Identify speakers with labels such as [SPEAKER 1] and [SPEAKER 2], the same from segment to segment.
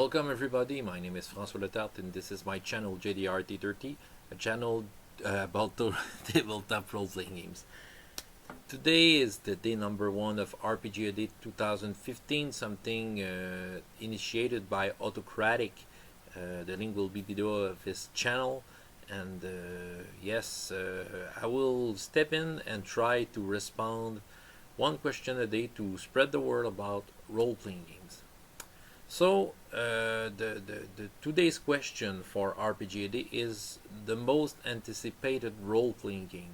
[SPEAKER 1] Welcome everybody, my name is François Letarte and this is my channel JDRT30, a channel about tabletop role-playing games. Today is the day number 1 of RPG A Day 2015, something initiated by Autocratik. The link will be below of his channel, and yes, I will step in and try to respond one question a day to spread the word about role-playing games. So the today's question for RPG A Day is the most anticipated role-playing game.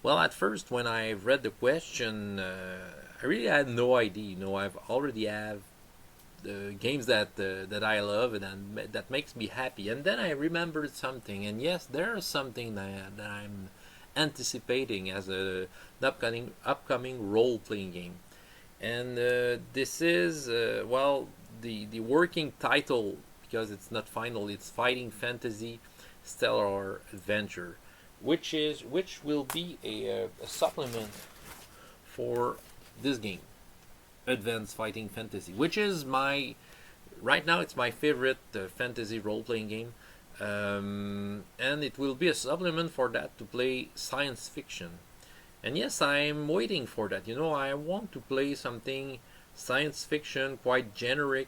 [SPEAKER 1] Well, at first when I read the question, I really had no idea. You know, I've already have the games that I love and that makes me happy. And then I remembered something, and yes, there's something that I'm anticipating as an upcoming role-playing game. And this is well, the working title, because it's not final, it's Fighting Fantasy Stellar Adventure, which will be a supplement for this game, Advanced Fighting Fantasy, which is right now it's my favorite fantasy role-playing game, and it will be a supplement for that to play science fiction. And yes, I'm waiting for that. You know, I want to play something science fiction, quite generic.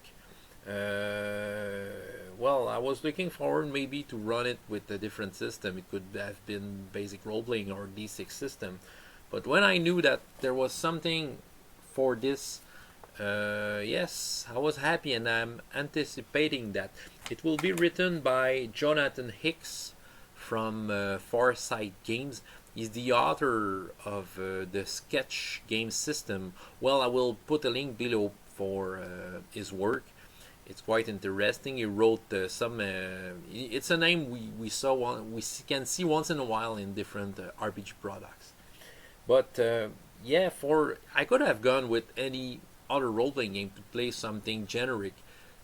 [SPEAKER 1] Well, I was looking forward maybe to run it with a different system. It could have been basic role-playing or D6 system. But when I knew that there was something for this, yes, I was happy, and I'm anticipating that. It will be written by Jonathan Hicks from Farsight Games. He's the author of the sketch game system. Well, I will put a link below for his work. It's quite interesting. He wrote some. It's a name we can see once in a while in different RPG products. But yeah, I could have gone with any other role-playing game to play something generic,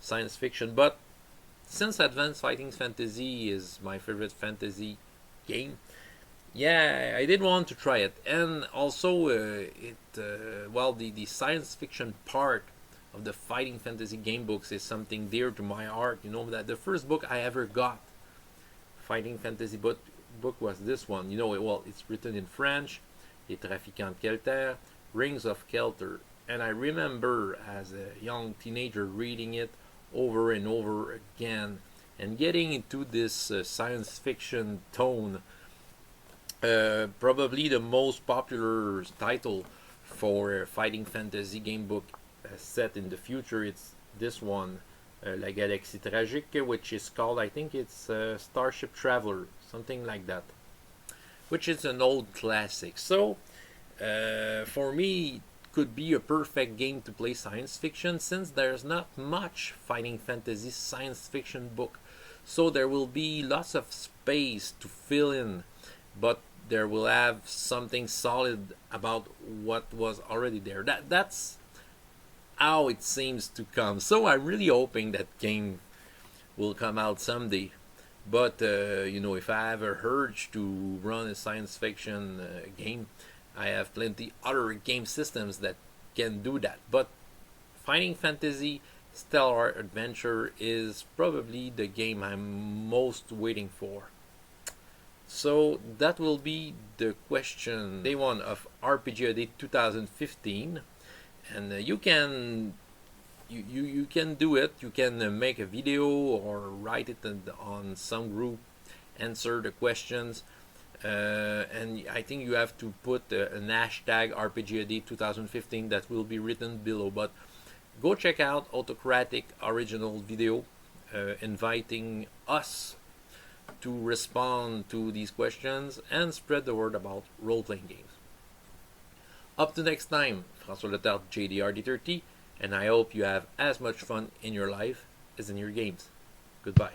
[SPEAKER 1] science fiction. But since Advanced Fighting Fantasy is my favorite fantasy game, yeah, I did want to try it. And also well, the science fiction part of the fighting fantasy game books is something dear to my heart. You know, that the first book I ever got, fighting fantasy book was this one. You know, well, it's written in French, Les Trafiquants de Kelter, Rings of Kelter. And I remember as a young teenager reading it over and over again and getting into this science fiction tone. Probably the most popular title for a fighting fantasy game book set in the future, it's this one, La Galaxie Tragique, which is called, I think it's Starship Traveler, something like that, which is an old classic. So for me, it could be a perfect game to play science fiction, since there's not much fighting fantasy science fiction book, so there will be lots of space to fill in, but there will have something solid about what was already there. That's how it seems to come. So I'm really hoping that game will come out someday. But you know, if I have a urge to run a science fiction game, I have plenty other game systems that can do that. But Fighting Fantasy Stellar Adventure is probably the game I'm most waiting for. So that will be the question day 1 of RPG A Day 2015, and you can do it. You can make a video or write it on some group, answer the questions, and I think you have to put an hashtag RPG A Day 2015 that will be written below. But go check out Autocratik original video inviting us to respond to these questions and spread the word about role-playing games. Up to next time, François Letarte, JDRT30, and I hope you have as much fun in your life as in your games. Goodbye.